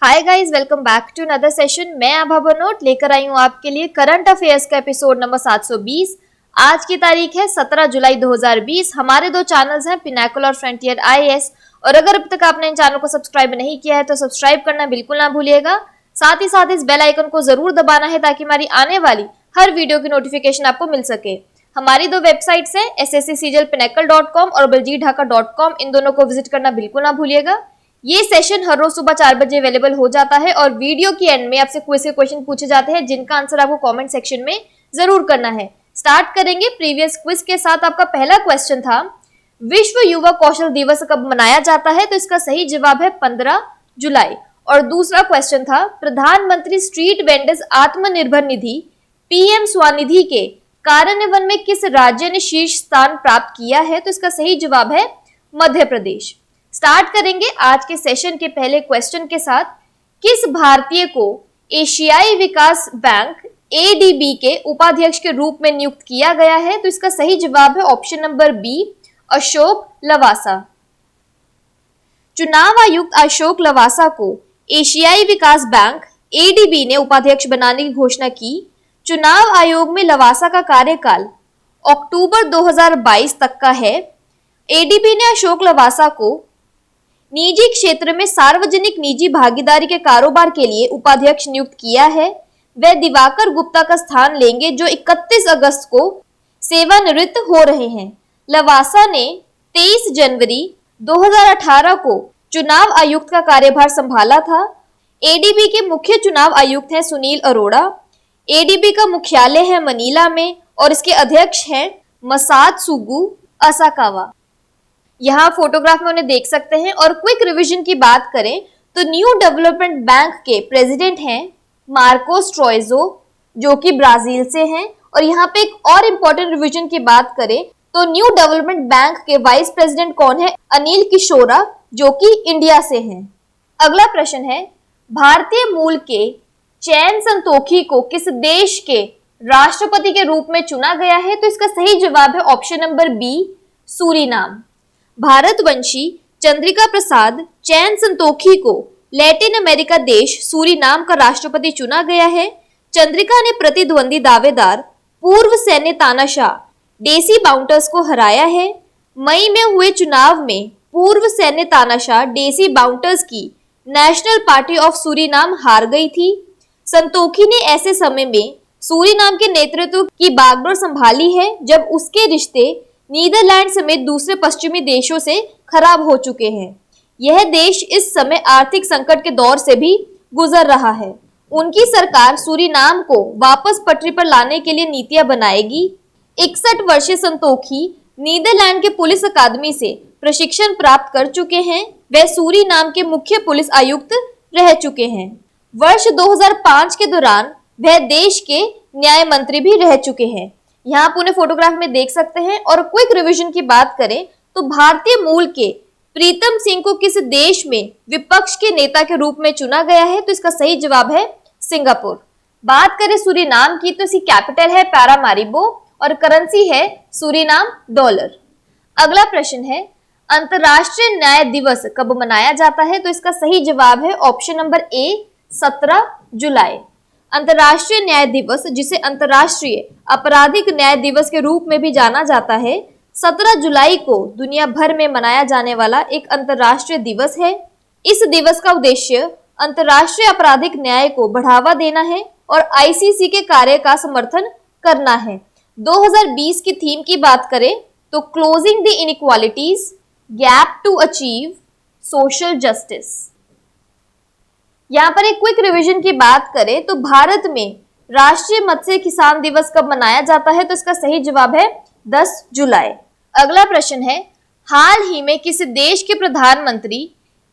Hi guys, welcome back to another session. मैं आभा बनोट लेकर आई हूँ आपके लिए करंट अफेयर्स का एपिसोड नंबर 720। आज की तारीख है 17 जुलाई 2020। हमारे दो चैनल्स हैं, पिनाकल और फ्रंटियर आईएएस। और अगर अब तक आपने इन चैनल को सब्सक्राइब नहीं किया है तो सब्सक्राइब करना बिल्कुल ना भूलिएगा। साथ ही साथ इस बेल आइकन को जरूर दबाना है ताकि हमारी आने वाली हर वीडियो की नोटिफिकेशन आपको मिल सके। हमारी दो वेबसाइट्स हैं, sscglpinacle.com और baljeetdhaka.com। इन दोनों को विजिट करना बिल्कुल ना भूलिएगा। ये सेशन हर रोज सुबह 4 बजे अवेलेबल हो जाता है और वीडियो की एंड में आपसे क्विज के क्वेश्चन पूछे जाते हैं जिनका आंसर आपको कमेंट सेक्शन में जरूर करना है। स्टार्ट करेंगे प्रीवियस क्विज के साथ। आपका पहला क्वेश्चन था, विश्व युवा कौशल दिवस कब मनाया जाता है? तो इसका सही जवाब है 15 जुलाई। और दूसरा क्वेश्चन था, प्रधानमंत्री street vendors Atmanirbhar Nidhi PM Svanidhi के कार्यान्वयन में किस राज्य ने शीर्ष स्थान प्राप्त किया है? तो इसका सही जवाब है मध्य प्रदेश। स्टार्ट करेंगे आज के सेशन के पहले क्वेश्चन के साथ। किस भारतीय को एशियाई विकास बैंक एडीबी के उपाध्यक्ष के रूप में नियुक्त किया गया है? तो इसका सही जवाब है option number B, Ashok Lavasa. चुनाव आयुक्त अशोक लवासा को एशियाई विकास बैंक एडीबी ने उपाध्यक्ष बनाने की घोषणा की। चुनाव आयोग में लवासा का कार्यकाल अक्टूबर 2022 तक का है। एडीबी ने अशोक लवासा को निजी क्षेत्र में सार्वजनिक निजी भागीदारी के कारोबार के लिए उपाध्यक्ष नियुक्त किया है। वे दिवाकर गुप्ता का स्थान लेंगे जो 31 अगस्त को सेवानिवृत्त हो रहे हैं। लवासा ने 23 जनवरी 2018 को चुनाव आयुक्त का कार्यभार संभाला था। एडीबी के मुख्य चुनाव आयुक्त हैं सुनील अरोड़ा। एडीबी का मुख्यालय है मनीला में और इसके अध्यक्ष हैं मसात्सुगु असाकावा। यहाँ फोटोग्राफ में उन्हें देख सकते हैं। और क्विक रिवीजन की बात करें तो न्यू डेवलपमेंट बैंक के प्रेसिडेंट हैं मार्कोस ट्रोइजो जो कि ब्राजील से हैं। और यहाँ पे एक और इम्पोर्टेंट रिवीजन की बात करें तो न्यू डेवलपमेंट बैंक के वाइस प्रेसिडेंट कौन है? अनिल किशोरा जो कि इंडिया से हैं। अगला प्रश्न है, भारतीय मूल के चैन संतोखी को किस देश के राष्ट्रपति के रूप में चुना गया है? तो इसका सही जवाब है ऑप्शन नंबर बी, सूरीनाम। भारतवंशी चंद्रिका प्रसाद चैन संतोखी को लैटिन अमेरिका देश सूरीनाम का राष्ट्रपति चुना गया है। चंद्रिका ने प्रतिद्वंदी दावेदार पूर्व सैन्य तानाशाह डेसी बाउंटर्स को हराया है। मई में हुए चुनाव में पूर्व सैन्य तानाशाह डेसी बाउंटर्स की नेशनल पार्टी ऑफ सूरीनाम हार गई थी। संतोखी ने ऐसे समय में सूरीनाम के नेतृत्व की बागडोर संभाली है जब उसके रिश्ते नीदरलैंड समेत दूसरे पश्चिमी देशों से खराब हो चुके हैं। यह देश इस समय आर्थिक संकट के दौर से भी गुजर रहा है। उनकी सरकार सूरीनाम को वापस पटरी पर लाने के लिए नीतियां बनाएगी। 61 वर्षीय संतोखी नीदरलैंड के पुलिस अकादमी से प्रशिक्षण प्राप्त कर चुके हैं। वे सूरीनाम के मुख्य पुलिस आयुक्त रह चुके हैं। वर्ष 2005 के दौरान वह देश के न्याय मंत्री भी रह चुके हैं। यहाँ आप उन्हें फोटोग्राफ में देख सकते हैं। और क्विक रिवीजन की बात करें तो भारतीय मूल के प्रीतम सिंह को किस देश में विपक्ष के नेता के रूप में चुना गया है? तो इसका सही जवाब है सिंगापुर। बात करें सूरीनाम की तो इसकी कैपिटल है पैरामारिबो और करेंसी है सूरीनाम डॉलर। अगला प्रश्न है, अंतरराष्ट्रीय न्याय दिवस कब मनाया जाता है? तो इसका सही जवाब है ऑप्शन नंबर ए, 17 जुलाई। अंतर्राष्ट्रीय न्याय दिवस, जिसे अंतर्राष्ट्रीय आपराधिक न्याय दिवस के रूप में भी जाना जाता है, 17 जुलाई को दुनिया भर में मनाया जाने वाला एक अंतर्राष्ट्रीय दिवस है। इस दिवस का उद्देश्य अंतर्राष्ट्रीय आपराधिक न्याय को बढ़ावा देना है और आईसीसी के कार्य का समर्थन करना है। 2020 की थीम की बात करें तो closing the inequalities gap to achieve social justice. यहाँ पर एक क्विक रिवीजन की बात करें तो भारत में राष्ट्रीय मत्स्य किसान दिवस कब मनाया जाता है? तो इसका सही जवाब है 10 जुलाई। अगला प्रश्न है, हाल ही में किस देश के प्रधानमंत्री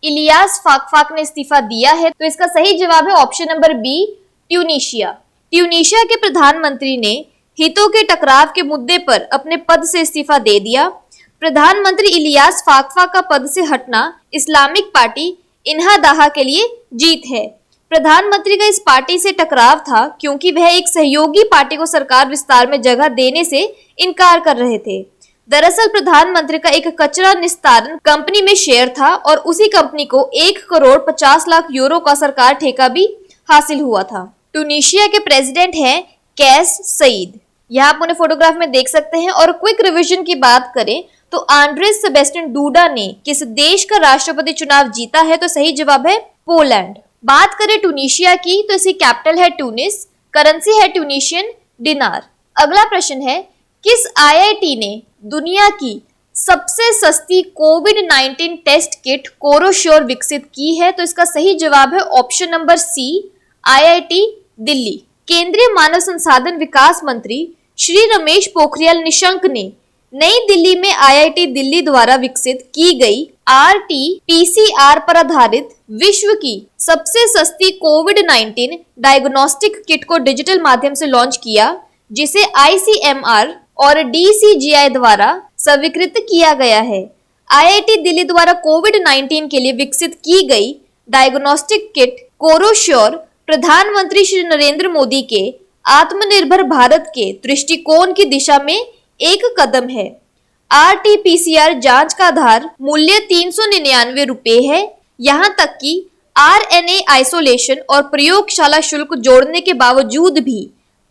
इलियास फाकफाक ने इस्तीफा दिया है? तो इसका सही जवाब है option number B, Tunisia. Tunisia के प्रधानमंत्री ने हितों के टकराव के मुद्दे पर अपने पद से इस्तीफा दे दिया। प्रधानमंत्री इलियास फाकफाक का पद से हटना इस्लामिक पार्टी इन्हादाहा के लिए जीत है। प्रधानमंत्री का इस पार्टी से टकराव था क्योंकि वह एक सहयोगी पार्टी को सरकार विस्तार में जगह देने से इनकार कर रहे थे। दरअसल प्रधानमंत्री का एक कचरा निस्तारण कंपनी में शेयर था और उसी कंपनी को 1,50,00,000 का सरकार ठेका भी हासिल हुआ था। ट्यूनीशिया के प्रेसिडेंट हैं कैस सईद। यहाँ आप उन्हें फोटोग्राफ में देख सकते हैं। और क्विक रिवीजन की बात करें तो आंद्रेस सेबेस्टियन डूडा ने किस देश का राष्ट्रपति चुनाव जीता है, तो सही जवाब है पोलैंड। बात करें ट्यूनीशिया की तो इसकी कैपिटल है ट्यूनिस, करेंसी है ट्यूनीशियन दिनार। अगला प्रश्न है, किस आईआईटी ने दुनिया की सबसे सस्ती कोविड-19 टेस्ट किट कोरोश्योर विकसित की है, तो इसका सही जवाब है option number C, IIT Delhi. केंद्रीय मानव संसाधन विकास मंत्री श्री रमेश पोखरियाल निशंक ने नई दिल्ली में आईआईटी दिल्ली द्वारा विकसित की गई RT-PCR पर आधारित विश्व की सबसे सस्ती कोविड-19 डायग्नोस्टिक किट को डिजिटल माध्यम से लॉन्च किया, जिसे ICMR और DCGI द्वारा स्वीकृत किया गया है। आईआईटी दिल्ली द्वारा कोविड-19 के लिए विकसित की गई डायग्नोस्टिक किट कोरोश्योर प्रधानमंत्री श्री नरेंद्र मोदी के आत्मनिर्भर भारत के दृष्टिकोण की दिशा में एक कदम है। RT-PCR जांच का आधार मूल्य 399 रुपए है। यहाँ तक कि RNA आइसोलेशन और प्रयोगशाला शुल्क जोड़ने के बावजूद भी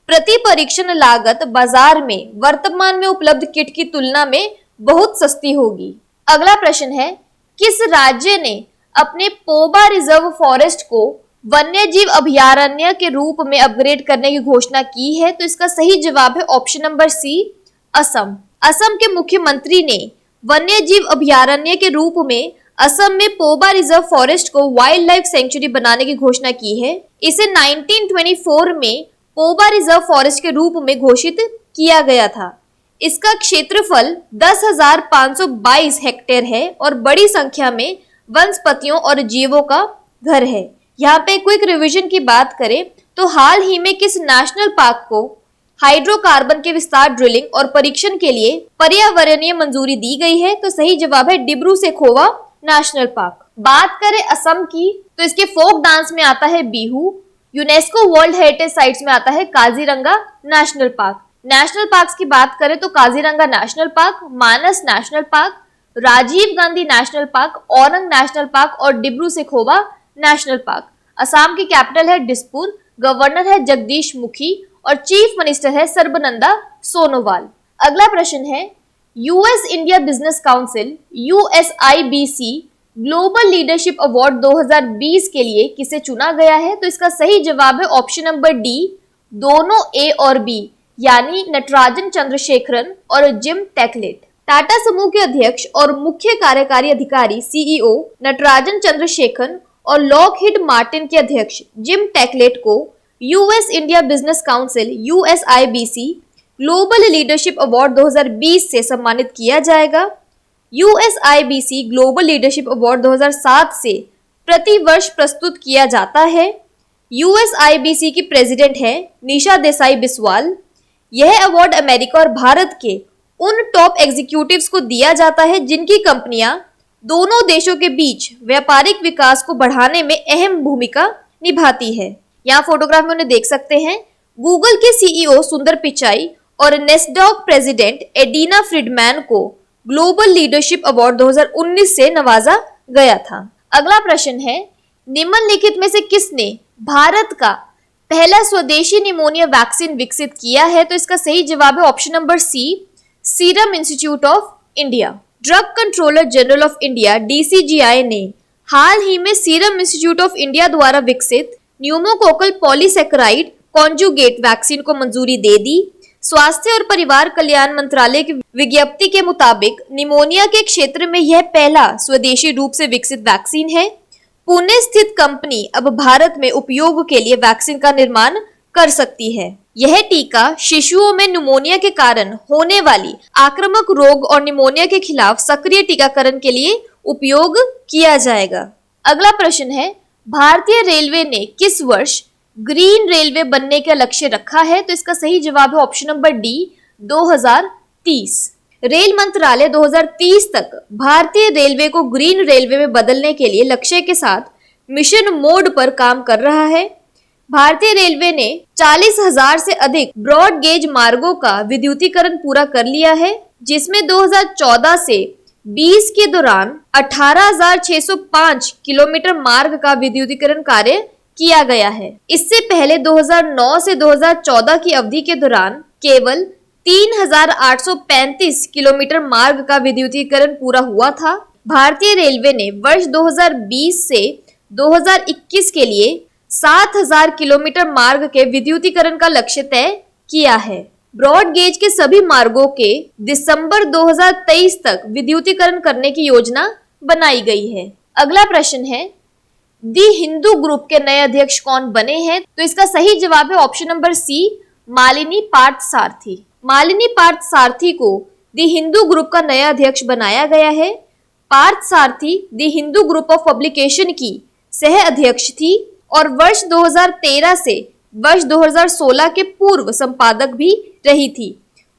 प्रति परीक्षण लागत बाजार में वर्तमान में उपलब्ध किट की तुलना में बहुत सस्ती होगी। अगला प्रश्न है, किस राज्य ने अपने पोबा रिजर्व फॉरेस्ट को वन्यजीव अभयारण्य के रूप में अपग्रेड करने की घोषणा की है, तो इसका सही जवाब है option number C, Assam. Assam के मुख्यमंत्री ने वन्यजीव अभयारण्य के रूप में असम में पोबा रिजर्व फॉरेस्ट को वाइल्ड लाइफ सेंचुरी बनाने की घोषणा की है। इसे 1924 में पोबा रिजर्व फॉरेस्ट के रूप में घोषित किया गया था। इसका क्षेत्रफल 10,522 हेक्टेयर है और बड़ी संख्या में वनस्पतियों और जीवों का घर है। यहाँ पे क्विक रिवीजन की बात करें तो हाल ही में किस नेशनल पार्क को हाइड्रोकार्बन के विस्तार ड्रिलिंग और परीक्षण के लिए पर्यावरणीय मंजूरी दी गई है, तो सही जवाब है डिब्रू-सेखोवा नेशनल पार्क। बात करें असम की तो इसके फोक डांस में आता है Bihu. UNESCO world heritage sites में आता है Kaziranga national park. National parks की बात करें तो Kaziranga national park, Manas national park, Rajiv Gandhi national park, Orang national park और डिब्रू-सेखोवा नेशनल पार्क। असम की कैपिटल है दिसपुर, गवर्नर है जगदीश मुखी और चीफ मिनिस्टर है सर्बानंद सोनोवाल। अगला प्रश्न है, US India business council USIBC global leadership award 2020 के लिए किसे चुना गया है, तो इसका सही जवाब है ऑप्शन नंबर डी, दोनों ए और बी, यानी नटराजन चंद्रशेखरन और जिम टैकलेट। टाटा समूह के अध्यक्ष और मुख्य कार्यकारी अधिकारी CEO नटराजन चंद्रशेखरन और लॉकहीड मार्टिन के अध्यक्ष जिम टैकलेट को US India business council USIBC global leadership award 2020 से सम्मानित किया जाएगा। USIBC ग्लोबल लीडरशिप अवार्ड 2007 से प्रति वर्ष प्रस्तुत किया जाता है। USIBC की प्रेसिडेंट है निशा देसाई बिस्वाल। यह अवार्ड अमेरिका और भारत के उन टॉप एग्जीक्यूटिव्स को दिया जाता है जिनकी कंपनियां दोनों देशों के बीच व्यापारिक विकास को बढ़ाने में अहम भूमिका निभाती है। यहाँ फोटोग्राफ में उन्हें देख सकते हैं। गूगल के CEO सुंदर पिचाई और नेस्डॉक प्रेसिडेंट एडिना फ्रीडमैन को ग्लोबल लीडरशिप अवार्ड 2019 से नवाजा गया था। अगला प्रश्न है, निम्नलिखित में से किसने भारत का पहला स्वदेशी निमोनिया वैक्सीन विकसित किया है, तो इसका सही जवाब है option number C, Serum Institute of India. Drug Controller General of India DCGI ने हाल ही में सीरम इंस्टीट्यूट ऑफ इंडिया द्वारा विकसित न्यूमोकोकल पॉलीसैकेराइड कॉन्जुगेट वैक्सीन को मंजूरी दे दी। स्वास्थ्य और परिवार कल्याण मंत्रालय की विज्ञप्ति के मुताबिक निमोनिया के क्षेत्र में यह पहला स्वदेशी रूप से विकसित वैक्सीन है। पुणे स्थित कंपनी अब भारत में उपयोग के लिए वैक्सीन का निर्माण कर सकती है। यह टीका शिशुओं में निमोनिया के कारण होने वाली आक्रामक रोग और निमोनिया के खिलाफ सक्रिय टीकाकरण के लिए उपयोग किया जाएगा। अगला प्रश्न है, भारतीय रेलवे ने किस वर्ष ग्रीन रेलवे बनने का लक्ष्य रखा है, तो इसका सही जवाब है ऑप्शन नंबर डी, 2030। रेल मंत्रालय 2030 तक भारतीय रेलवे को ग्रीन रेलवे में बदलने के लिए लक्ष्य के साथ मिशन मोड पर काम कर रहा है। भारतीय रेलवे ने 40,000 से अधिक ब्रॉड गेज मार्गों का विद्युतीकरण पूरा कर लिया है। जिसमें 2014 से 20 के दौरान 18,605 किलोमीटर मार्ग का विद्युतीकरण कार्य किया गया है। इससे पहले 2009 से 2014 की अवधि के दौरान केवल 3,835 किलोमीटर मार्ग का विद्युतीकरण पूरा हुआ था। भारतीय रेलवे ने वर्ष 2020 से 2021 के लिए 7,000 किलोमीटर मार्ग के विद्युतीकरण का लक्ष्य तय किया है। ब्रॉड गेज के सभी मार्गों के दिसंबर 2023 तक विद्युतीकरण करने की योजना बनाई गई है। अगला प्रश्न है, दी हिंदू ग्रुप के नए अध्यक्ष कौन बने हैं? तो इसका सही जवाब है option number C, Malini Parthasarathy. Malini Parthasarathy को दी हिंदू ग्रुप का नया अध्यक्ष बनाया गया है। पार्थसारथी दी हिंदू ग्रुप ऑफ पब्लिकेशन की सह अध्यक्ष थी और वर्ष 2013 से वर्ष 2016 के पूर्व संपादक भी रही थी।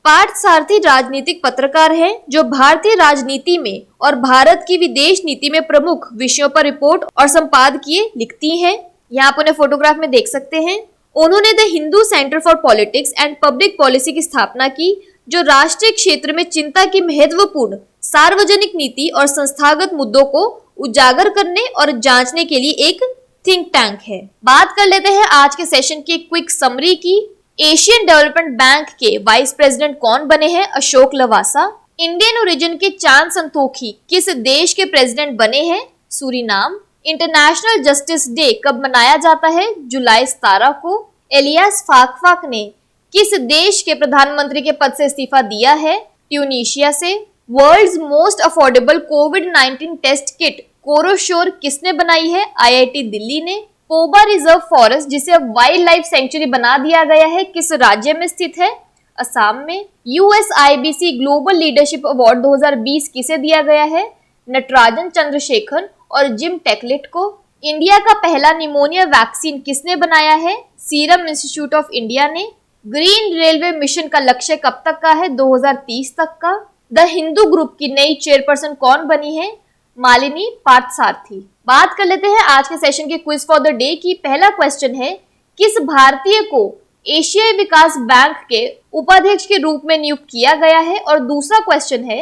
पार्थसारथी राजनीतिक पत्रकार हैं जो भारतीय राजनीति में और भारत की विदेश नीति में प्रमुख विषयों पर रिपोर्ट और संपादकीय लिखती हैं। यहाँ आप उन्हें फोटोग्राफ में देख सकते हैं। उन्होंने the Hindu centre for politics and public policy की स्थापना की, जो राष्ट्रीय क्षेत्र में चिंता की महत्वपूर्ण सार्वजनिक नीति और संस्थागत मुद्दों को उजागर करने और जांचने के लिए एक थिंक टैंक है। बात कर लेते हैं आज के सेशन की क्विक समरी की। एशियन डेवलपमेंट बैंक के वाइस प्रेसिडेंट कौन बने हैं? अशोक लवासा। इंडियन ओरिजिन के चांद संतोखी किस देश के प्रेसिडेंट बने हैं? सूरीनाम। इंटरनेशनल जस्टिस डे कब मनाया जाता है? जुलाई 17 को। एलियास फाखफाक ने किस देश के प्रधानमंत्री के पद से इस्तीफा दिया है? ट्यूनीशिया से। वर्ल्ड्स मोस्ट अफोर्डेबल कोविड-19 टेस्ट किट कोरोशोर किसने बनाई है? आईआईटी दिल्ली ने। पोबा रिजर्व फॉरेस्ट, जिसे अब वाइल्ड लाइफ सेंचुरी बना दिया गया है, किस राज्य में स्थित है? असम में। यूएसआईबीसी ग्लोबल लीडरशिप अवार्ड 2020 किसे दिया गया है? नटराजन चंद्रशेखर और जिम टेकलिट को। इंडिया का पहला निमोनिया वैक्सीन किसने बनाया है? सीरम इंस्टीट्यूट ऑफ इंडिया ने। ग्रीन रेलवे मिशन का लक्ष्य कब तक का है? 2030 तक का। द हिंदू ग्रुप की नई चेयरपर्सन कौन बनी है? मालिनी पार्थसारथी। बात कर लेते हैं आज के सेशन के क्विज फॉर द डे की। पहला क्वेश्चन है, किस भारतीय को एशियाई विकास बैंक के उपाध्यक्ष के रूप में नियुक्त किया गया है? और दूसरा क्वेश्चन है,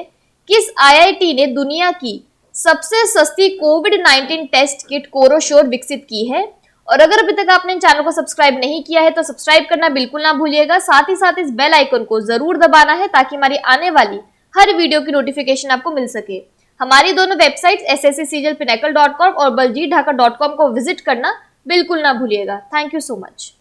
किस आईआईटी ने दुनिया की सबसे सस्ती कोविड-19 टेस्ट किट कोरोशोर विकसित की है? और अगर अभी तक आपने चैनल को सब्सक्राइब नहीं किया है तो सब्सक्राइब करना बिल्कुल ना भूलिएगा। साथ ही साथ इस बेल आइकन को जरूर दबाना है ताकि हमारी आने वाली हर वीडियो की नोटिफिकेशन आपको मिल सके। हमारी दोनों वेबसाइट्स sscglpinnacle.com और baljeetdhaka.com को विजिट करना बिल्कुल ना भूलिएगा। Thank you so much.